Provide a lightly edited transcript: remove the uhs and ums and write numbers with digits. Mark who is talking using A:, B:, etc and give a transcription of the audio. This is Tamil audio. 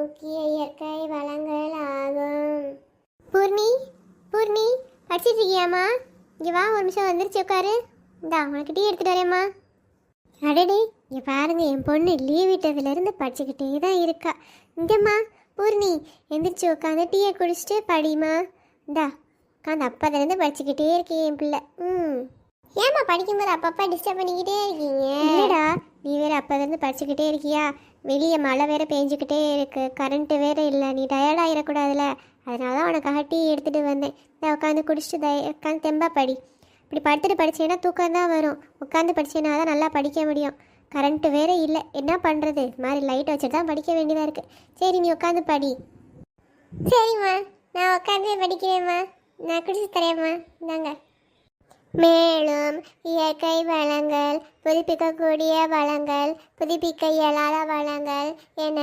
A: முக்கிய இயற்கை வளங்கள் ஆகும். பூர்ணி, பூர்ணி, படிச்சிட்டு இருக்கியாம்மா? இங்கே வா, ஒரு நிமிஷம் வந்துருச்சு, உட்காரு. இந்தா உனக்கு டீ எடுத்துகிட்டு வரேம்மா. அடடே, இங்கே பாருங்க, என் பொண்ணு லீவ் விட்டதுலேருந்து படிச்சுக்கிட்டே தான் இருக்கா. இங்கம்மா பூர்ணி, எந்திரிச்சு உட்காந்து டீயை குடிச்சிட்டு படிமா. இந்தா உட்காந்து அப்போதுலேருந்து படிச்சுக்கிட்டே இருக்கேன் என் பிள்ளை. ஏம்மா படிக்கும்போது அப்பப்போ டிஸ்டர்ப் பண்ணிக்கிட்டே இருக்கீங்க? இல்லைடா, நீ வேறு அப்போதுலேருந்து படிச்சுக்கிட்டே இருக்கியா? வெளியே மழை வேறு பேஞ்சிக்கிட்டே இருக்கு, கரண்ட்டு வேறு இல்லை, நீ டயர்டாகிடக்கூடாதுல, அதனால தான் உனக்காக டீ எடுத்துகிட்டு வந்தேன். இதை உட்காந்து குடிச்சிட்டு உட்காந்து தெம்பா படி. இப்படி படுத்துட்டு படித்தேன்னா தூக்கம் தான் வரும், உட்காந்து படித்தேன்னா தான் நல்லா படிக்க முடியும். கரண்ட்டு வேறு இல்லை, என்ன பண்ணுறது? இது மாதிரி லைட் வச்சுட்டு தான் படிக்க வேண்டியதாக இருக்குது. சரி, நீ உட்காந்து படி. சரிம்மா, நான் உட்காந்து படிக்கிறேம்மா. நான் குடிச்சு தரேம்மா, இந்தாங்க. மேலும் இயற்கை வளங்கள், புதுப்பிக்கக்கூடிய வளங்கள், புதுப்பிக்க இயலாத வளங்கள் என